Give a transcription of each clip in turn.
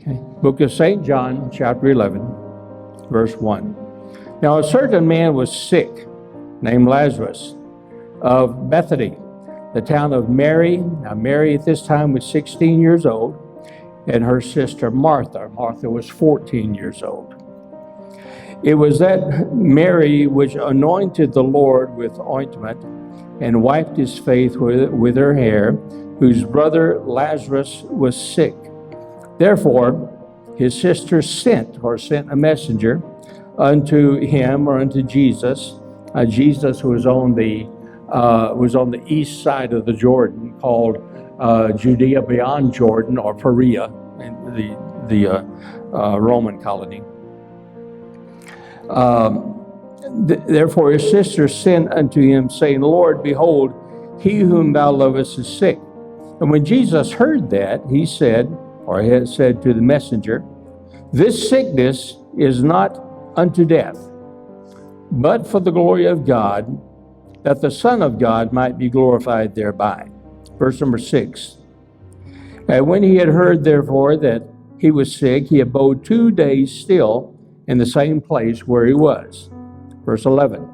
Okay. Book of St. John, chapter 11, verse 1. Now a certain man was sick, named Lazarus, of Bethany, the town of Mary. Now Mary at this time was 16 years old, and her sister Martha. Martha was 14 years old. It was that Mary which anointed the Lord with ointment and wiped his face with her hair, whose brother Lazarus was sick. Therefore his sister sent a messenger unto him, or unto Jesus. Jesus was on the east side of the Jordan, called Judea beyond Jordan, or Perea, the Roman colony. Therefore his sister sent unto him, saying, Lord, behold, he whom thou lovest is sick. And when Jesus heard that, he said, or had said to the messenger, this sickness is not unto death, but for the glory of God, that the Son of God might be glorified thereby. Verse number 6. And when he had heard, therefore, that he was sick, he abode 2 days still in the same place where he was. Verse 11.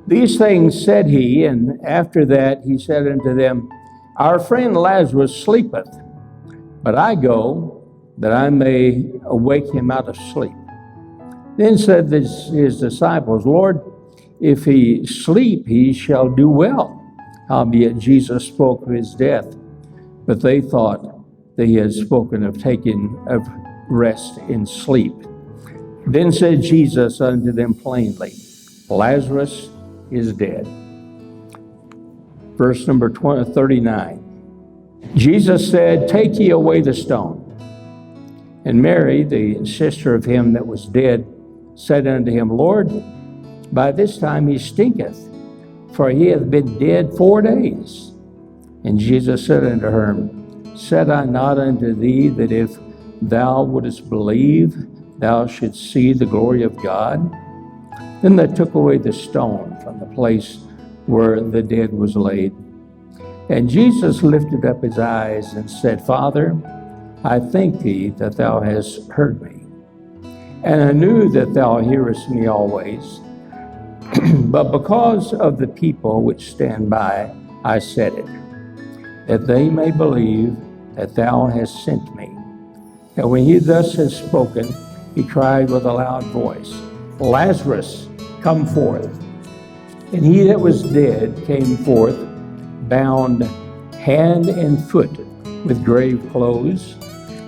These things said he, and after that he said unto them, our friend Lazarus sleepeth, but I go that I may awake him out of sleep. Then said his disciples, Lord, if he sleep, he shall do well. Howbeit Jesus spoke of his death, but they thought that he had spoken of taking of rest in sleep. Then said Jesus unto them plainly, Lazarus is dead. Verse number 39. Jesus said, take ye away the stone. And Mary, the sister of him that was dead, said unto him, Lord, by this time he stinketh, for he hath been dead 4 days. And Jesus said unto her, said I not unto thee that if thou wouldest believe, thou shouldst see the glory of God? Then they took away the stone from the place where the dead was laid. And Jesus lifted up his eyes and said, Father, I thank thee that thou hast heard me. And I knew that thou hearest me always. But because of the people which stand by, I said it, that they may believe that thou hast sent me. And when he thus had spoken, he cried with a loud voice, Lazarus, come forth. And he that was dead came forth, bound hand and foot with grave clothes,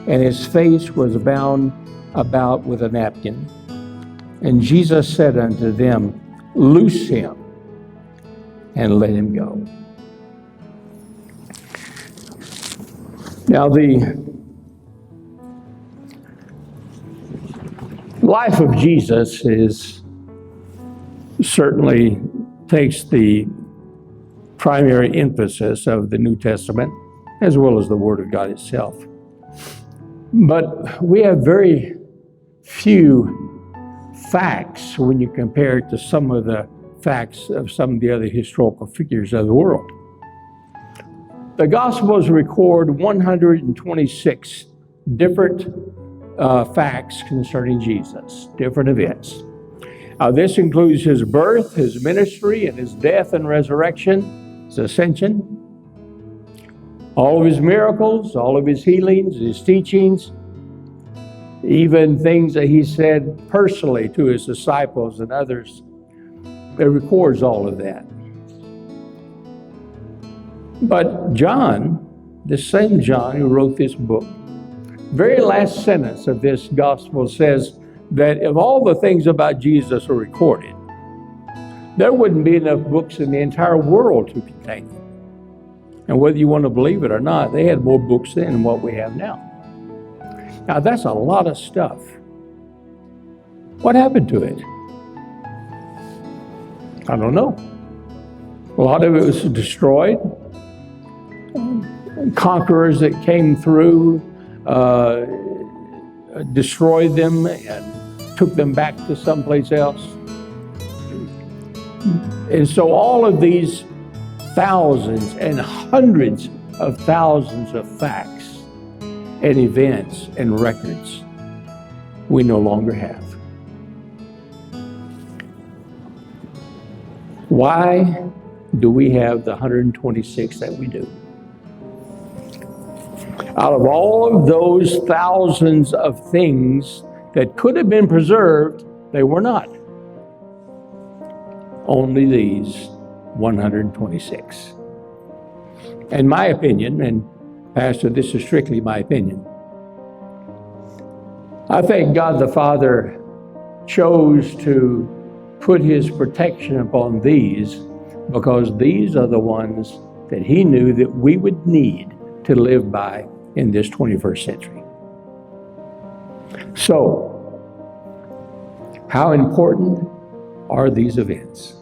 and his face was bound about with a napkin. And Jesus said unto them, loose him and let him go. Now the life of Jesus certainly takes the primary emphasis of the New Testament, as well as the Word of God itself. But we have very few facts when you compare it to some of the facts of some of the other historical figures of the world. The Gospels record 126 different facts concerning Jesus, different events. This includes his birth, his ministry, and his death and resurrection, his ascension, all of his miracles, all of his healings, his teachings, even things that he said personally to his disciples and others. It records all of that. But John, the same John who wrote this book, very last sentence of this gospel says that if all the things about Jesus were recorded, there wouldn't be enough books in the entire world to contain them. And whether you want to believe it or not, they had more books then than what we have now. Now that's a lot of stuff. What happened to it? I don't know. A lot of it was destroyed. Conquerors that came through destroyed them and took them back to someplace else. And so all of these thousands and hundreds of thousands of facts and events and records we no longer have. Why do we have the 126 that we do? Out of all of those thousands of things that could have been preserved, they were not. Only these 126. In my opinion, and Pastor, this is strictly my opinion, I think God the Father chose to put His protection upon these because these are the ones that He knew that we would need to live by in this 21st century. So, how important are these events?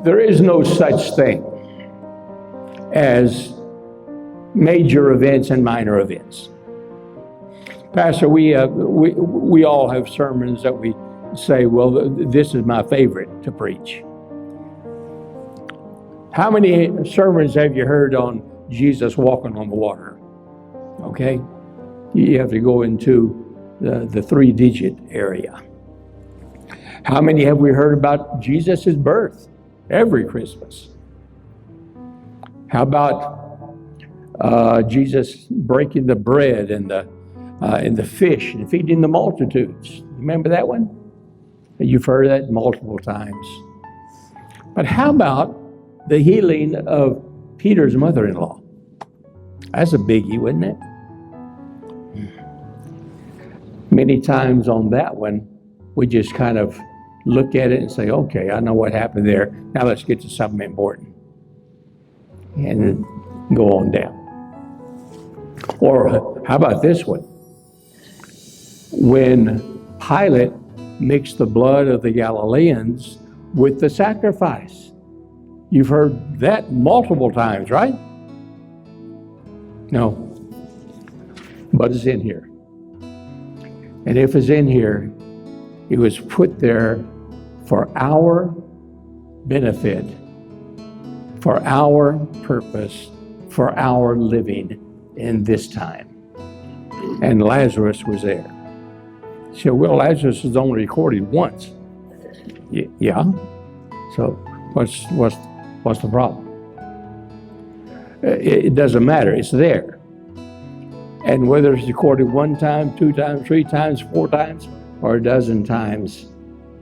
There is no such thing as major events and minor events. Pastor, we all have sermons that we say, well, this is my favorite to preach. How many sermons have you heard on Jesus walking on the water? Okay, you have to go into the 3-digit area. How many have we heard about Jesus' birth every Christmas? How about Jesus breaking the bread and the fish and feeding the multitudes? Remember that one? You've heard that multiple times. But how about the healing of Peter's mother-in-law? That's a biggie, wasn't it? Many times on that one, we just kind of look at it and say, okay, I know what happened there. Now let's get to something important. And go on down. Or how about this one? When Pilate mixed the blood of the Galileans with the sacrifice. You've heard that multiple times, right? No. But it's in here. And if it's in here, it was put there for our benefit, for our purpose, for our living in this time. And Lazarus was there. So, well, Lazarus is only recorded once. Yeah. So what's the problem? It doesn't matter. It's there. And whether it's recorded 1 time, 2 times, 3 times, 4 times, or a dozen times,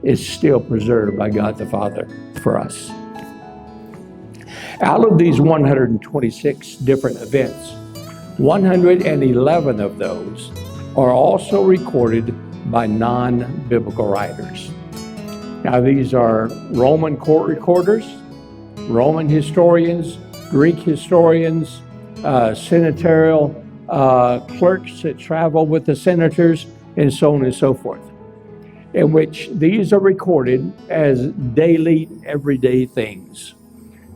it's still preserved by God the Father for us. Out of these 126 different events, 111 of those are also recorded by non-biblical writers. Now, these are Roman court recorders, Roman historians, Greek historians, senatorial clerks that travel with the senators, and so on and so forth, in which these are recorded as daily, everyday things.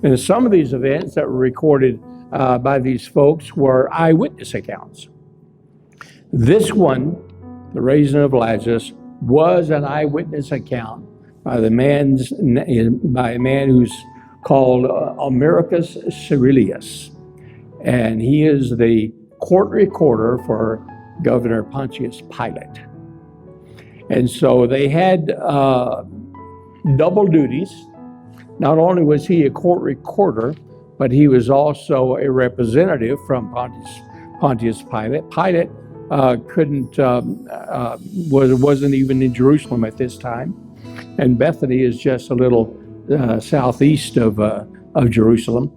And some of these events that were recorded by these folks were eyewitness accounts. This one, the raising of Lazarus, was an eyewitness account by a man who's called Americus Cyrillus, and he is the court recorder for Governor Pontius Pilate. And so they had double duties. Not only was he a court recorder, but he was also a representative from Pontius Pilate. Pilate wasn't even in Jerusalem at this time, and Bethany is just a little southeast of Jerusalem.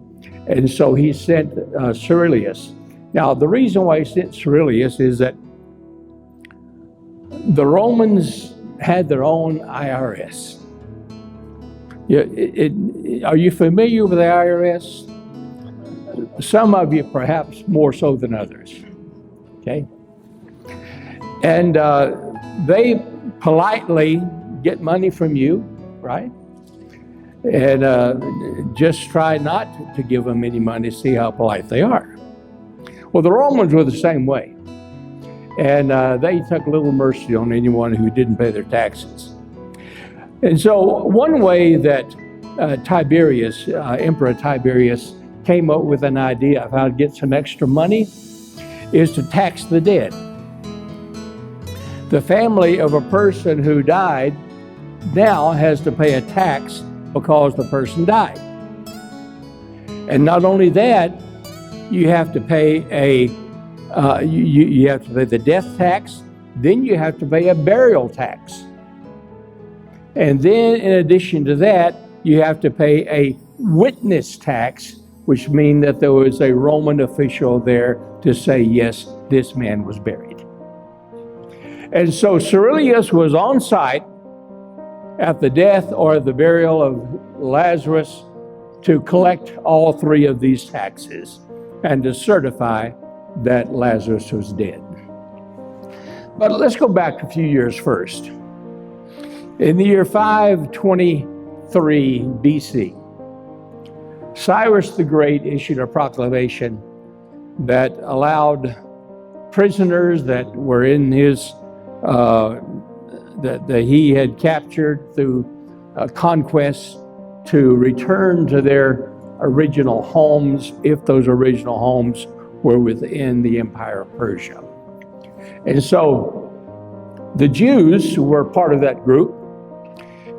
And so he sent Cyrillus. Now, the reason why he sent Cyrillus is that the Romans had their own IRS. Are you familiar with the IRS? Some of you perhaps more so than others. Okay? And they politely get money from you, right? And just try not to give them any money, see how polite they are. Well, the Romans were the same way. And they took little mercy on anyone who didn't pay their taxes. And so one way that Emperor Tiberius came up with an idea of how to get some extra money is to tax the dead. The family of a person who died now has to pay a tax because the person died. And not only that, you have to pay you have to pay the death tax, then you have to pay a burial tax. And then in addition to that, you have to pay a witness tax, which means that there was a Roman official there to say, yes, this man was buried. And so Cyrilius was on site at the death or the burial of Lazarus to collect all three of these taxes and to certify that Lazarus was dead. But let's go back a few years first. In the year 523 BC, Cyrus the Great issued a proclamation that allowed prisoners that were in his that he had captured through conquest to return to their original homes if those original homes were within the Empire of Persia. And so the Jews were part of that group,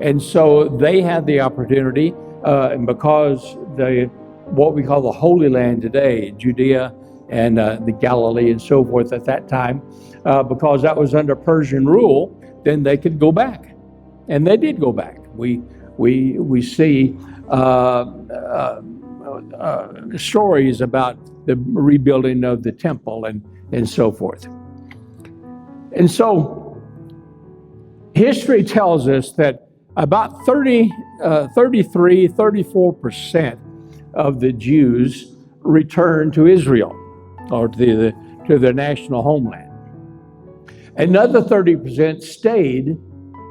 and so they had the opportunity, and because what we call the Holy Land today, Judea and the Galilee and so forth at that time, because that was under Persian rule, then they could go back, and they did go back. We see stories about the rebuilding of the temple and so forth. And so history tells us that about 34% of the Jews returned to Israel or to their national homeland. Another 30% stayed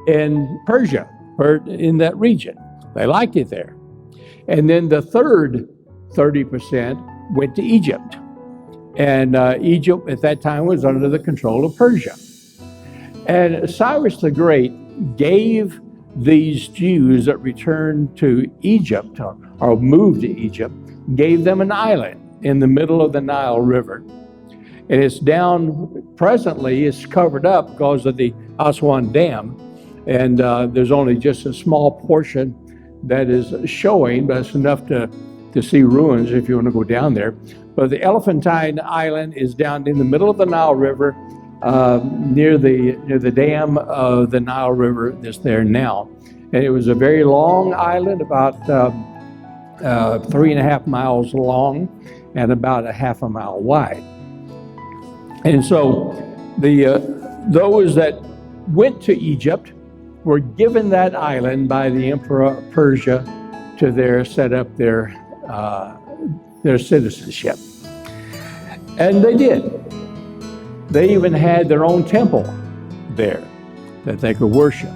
in Persia or in that region. They liked it there. And then the third 30% went to Egypt. And Egypt at that time was under the control of Persia. And Cyrus the Great gave these Jews that returned to Egypt or moved to Egypt, gave them an island in the middle of the Nile River. And it's presently it's covered up because of the Aswan Dam. And there's only just a small portion that is showing, but it's enough to see ruins if you want to go down there. But the Elephantine Island is down in the middle of the Nile River, near the dam of the Nile River that's there now. And it was a very long island, about 3.5 miles long and about a half a mile wide. And so those that went to Egypt were given that island by the Emperor of Persia to set up their citizenship. And they did. They even had their own temple there that they could worship.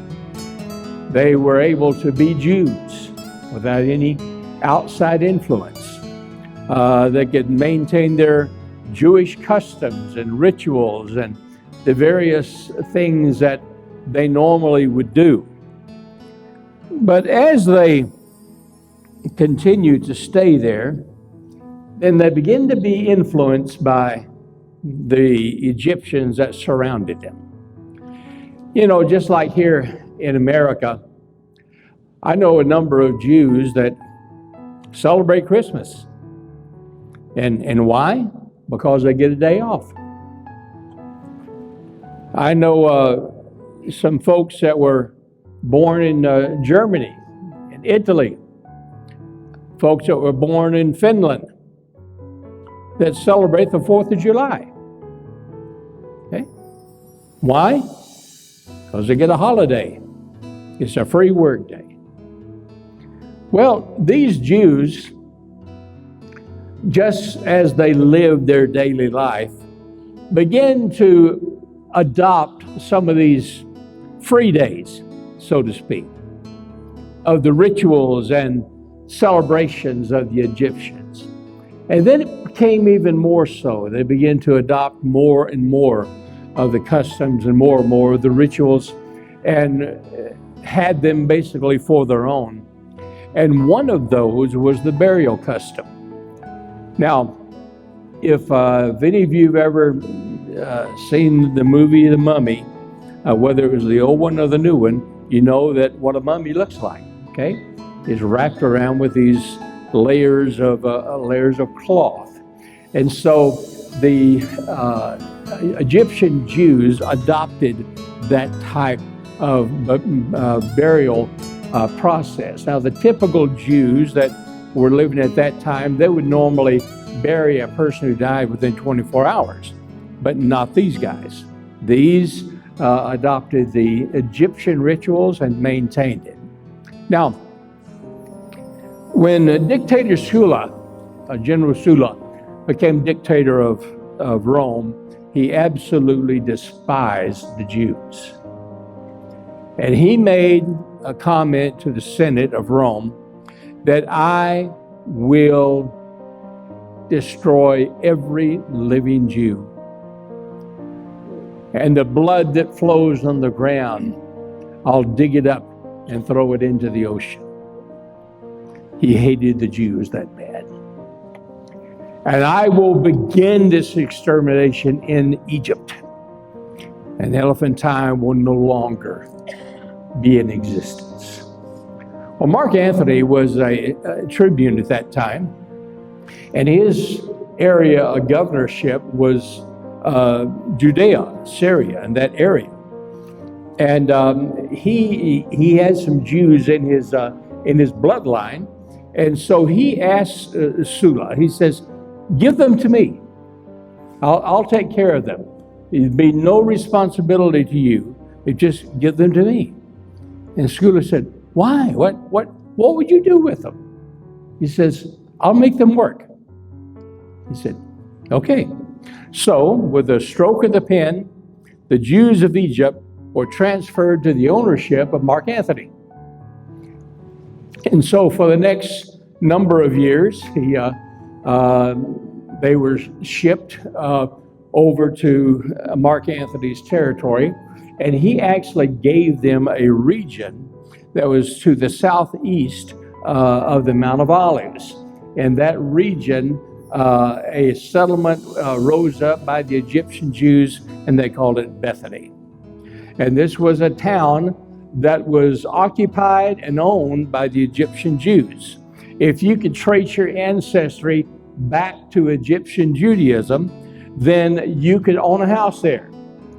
They were able to be Jews without any outside influence. They could maintain their Jewish customs and rituals and the various things that they normally would do. But as they continued to stay there, then they begin to be influenced by the Egyptians that surrounded them. You know, just like here in America, I know a number of Jews that celebrate Christmas. And why? Because they get a day off. I know some folks that were born in Germany, in Italy, folks that were born in Finland that celebrate the 4th of July. Okay? Why? Because they get a holiday. It's a free work day. Well, these Jews, just as they lived their daily life, began to adopt some of these free days, so to speak, of the rituals and celebrations of the Egyptians. And then it became even more so. They began to adopt more and more of the customs and more of the rituals and had them basically for their own. And one of those was the burial custom. Now, if any of you have ever seen the movie The Mummy, whether it was the old one or the new one, you know that what a mummy looks like, okay? It's wrapped around with these layers of cloth. And so the Egyptian Jews adopted that type of burial process. Now, the typical Jews that were living at that time, they would normally bury a person who died within 24 hours, but not these guys. These adopted the Egyptian rituals and maintained it. Now, when dictator Sulla, General Sulla, became dictator of Rome, he absolutely despised the Jews. And he made a comment to the Senate of Rome that I will destroy every living Jew. And the blood that flows on the ground, I'll dig it up and throw it into the ocean. He hated the Jews that bad. And I will begin this extermination in Egypt. And elephantine will no longer be in existence. Well, Mark Antony was a tribune at that time, and his area of governorship was Judea, Syria, and that area. And he had some Jews in his bloodline, and so he asked Sulla. He says, "Give them to me. I'll take care of them. It'd be no responsibility to you. Just give them to me." And Sulla said, "Why? What would you do with them?" He says, "I'll make them work." He said, "Okay." So, with a stroke of the pen, the Jews of Egypt were transferred to the ownership of Mark Antony. And so, for the next number of years, they were shipped over to Mark Antony's territory, and he actually gave them a region that was to the southeast of the Mount of Olives. And that region, a settlement rose up by the Egyptian Jews, and they called it Bethany. And this was a town that was occupied and owned by the Egyptian Jews. If you could trace your ancestry back to Egyptian Judaism, then you could own a house there.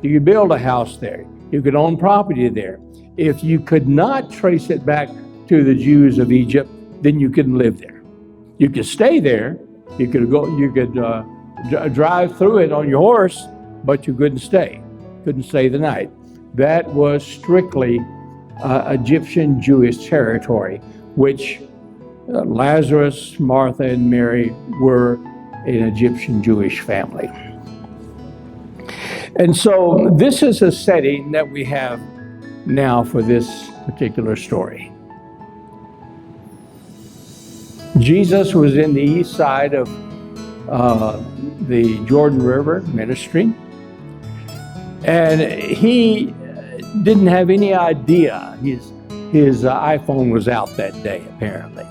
You could build a house there. You could own property there. If you could not trace it back to the Jews of Egypt, then you couldn't live there. You could stay there. You could drive through it on your horse, but you couldn't stay. Couldn't stay the night. That was strictly Egyptian Jewish territory, which Lazarus, Martha, and Mary were an Egyptian Jewish family. And so this is a setting that we have now for this particular story. Jesus was in the east side of the Jordan River ministry, and he didn't have any idea his iPhone was out that day, apparently.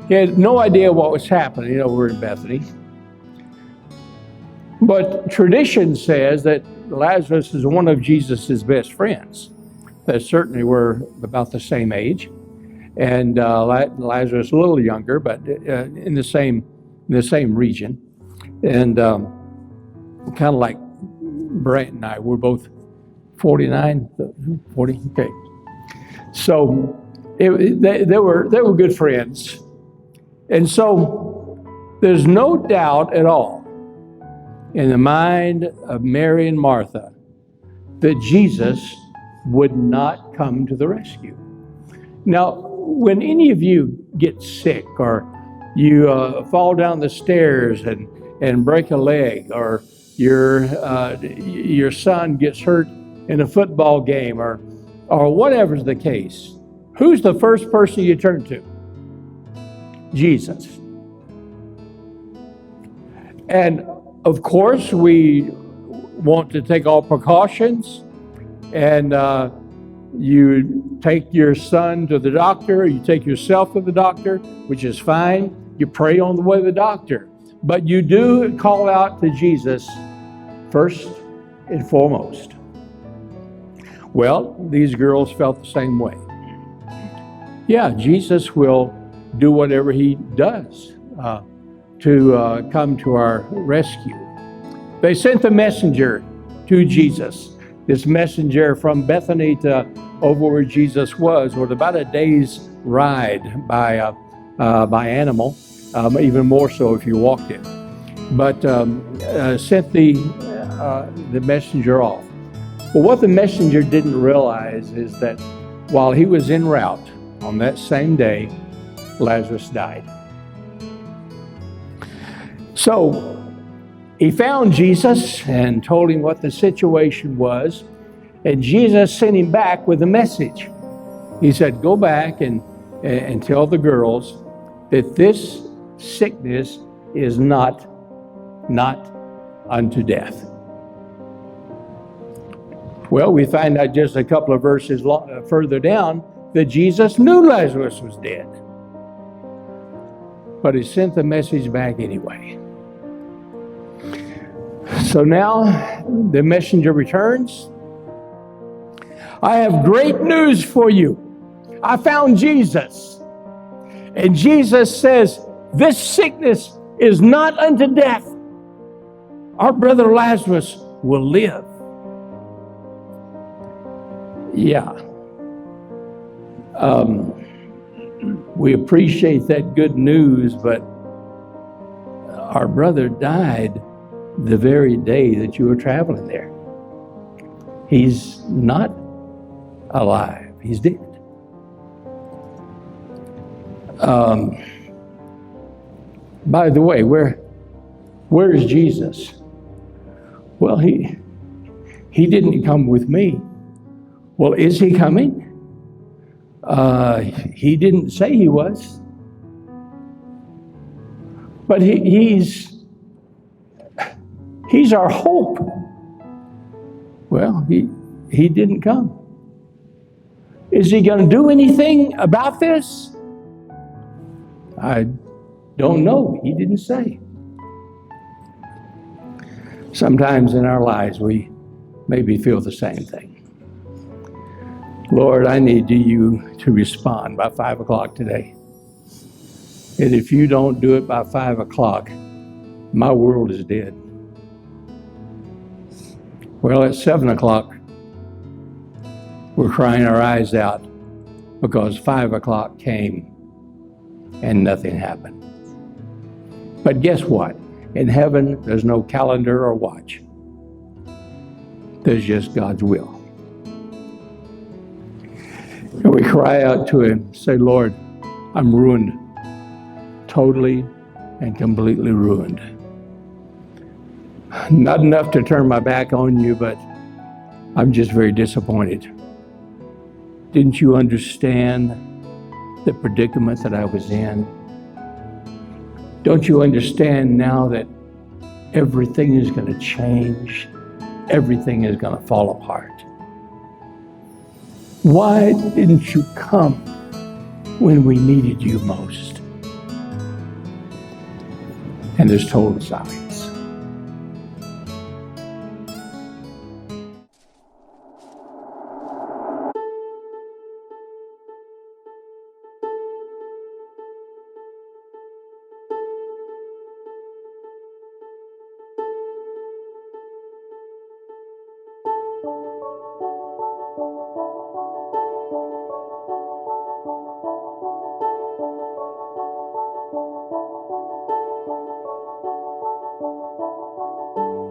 He had no idea what was happening over in Bethany. But tradition says that Lazarus is one of Jesus's best friends. They certainly were about the same age, and Lazarus a little younger, but in the same region. And kind of like Brant and I, we're both 49, 40. Okay, so they were good friends, and so there's no doubt at all in the mind of Mary and Martha that Jesus would not come to the rescue. Now, when any of you get sick, or you fall down the stairs and break a leg, or your son gets hurt in a football game, or whatever's the case, who's the first person you turn to? Jesus. And of course, we want to take all precautions, and you take your son to the doctor, you take yourself to the doctor, which is fine. You pray on the way to the doctor. But you do call out to Jesus first and foremost. Well, these girls felt the same way. Yeah, Jesus will do whatever he does to come to our rescue. They sent the messenger to Jesus. This messenger from Bethany to over where Jesus was about a day's ride by animal, even more so if you walked it. But sent the messenger off. Well, what the messenger didn't realize is that while he was en route on that same day, Lazarus died. So he found Jesus and told him what the situation was, and Jesus sent him back with a message. He said, go back and tell the girls that this sickness is not unto death. Well, we find out just a couple of verses further down that Jesus knew Lazarus was dead. But he sent the message back anyway. So now the messenger returns. I have great news for you. I found Jesus. And Jesus says, this sickness is not unto death. Our brother Lazarus will live. Yeah. We appreciate that good news, but our brother died the very day that you were traveling there. He's not alive. He's dead. By the way, where is Jesus? Well, he didn't come with me. Well, is he coming? He didn't say he was. But he's our hope. Well, he didn't come. Is he going to do anything about this? I don't know. He didn't say. Sometimes in our lives we maybe feel the same thing. Lord, I need you to respond by 5 o'clock today. And if you don't do it by 5 o'clock, my world is dead. Well, at 7 o'clock, we're crying our eyes out because 5 o'clock came and nothing happened. But guess what? In heaven, there's no calendar or watch. There's just God's will. And we cry out to him, say, Lord, I'm ruined, totally and completely ruined. Not enough to turn my back on you, but I'm just very disappointed. Didn't you understand the predicament that I was in? Don't you understand now that everything is going to change? Everything is going to fall apart. Why didn't you come when we needed you most? And there's total silence.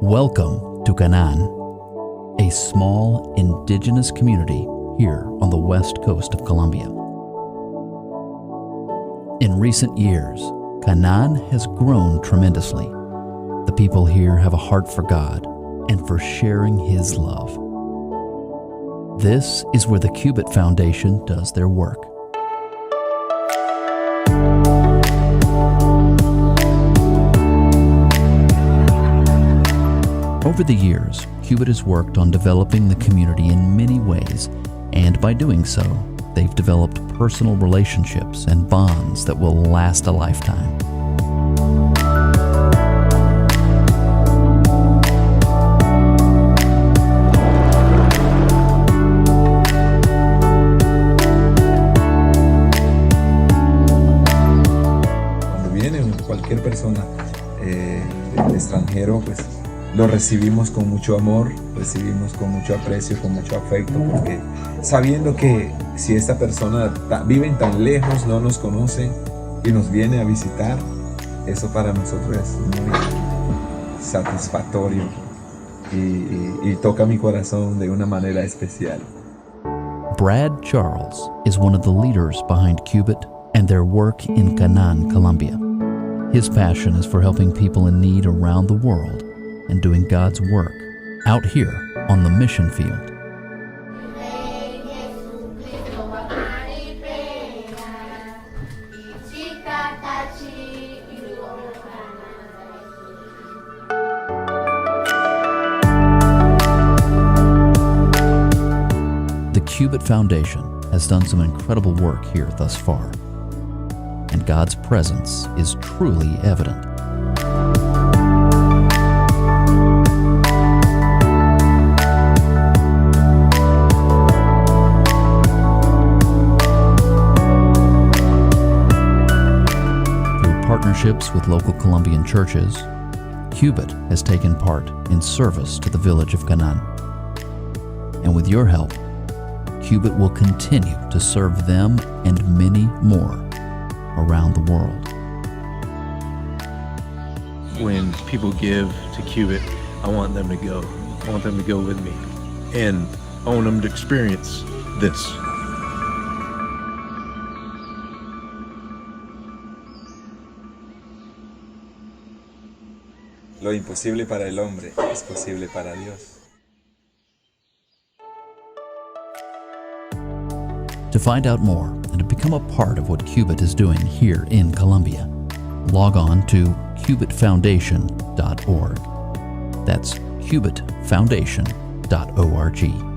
Welcome to Canaan, a small indigenous community here on the west coast of Colombia. In recent years, Canaan has grown tremendously. The people here have a heart for God and for sharing His love. This is where the Cubit Foundation does their work. Over the years, Cubit has worked on developing the community in many ways, and by doing so, they've developed personal relationships and bonds that will last a lifetime. del extranjero, pues lo recibimos con mucho amor, recibimos con mucho aprecio, con mucho afecto, porque sabiendo que si esta persona vive tan lejos, no nos conoce y nos viene a visitar, eso para nosotros es muy satisfactorio y toca mi corazón de una manera especial. Brad Charles is one of the leaders behind Cubit and their work in Canaan, Colombia. His passion is for helping people in need around the world and doing God's work out here on the mission field. The Cubit Foundation has done some incredible work here thus far, and God's presence is truly evident. Through partnerships with local Colombian churches, Cubit has taken part in service to the village of Canaan. And with your help, Cubit will continue to serve them and many more around the world. When people give to Cubit, I want them to go. I want them to go with me. And I want them to experience this. Lo imposible para el hombre es posible para Dios. To find out more and to become a part of what Cubit is doing here in Colombia, log on to cubitfoundation.org. That's cubitfoundation.org.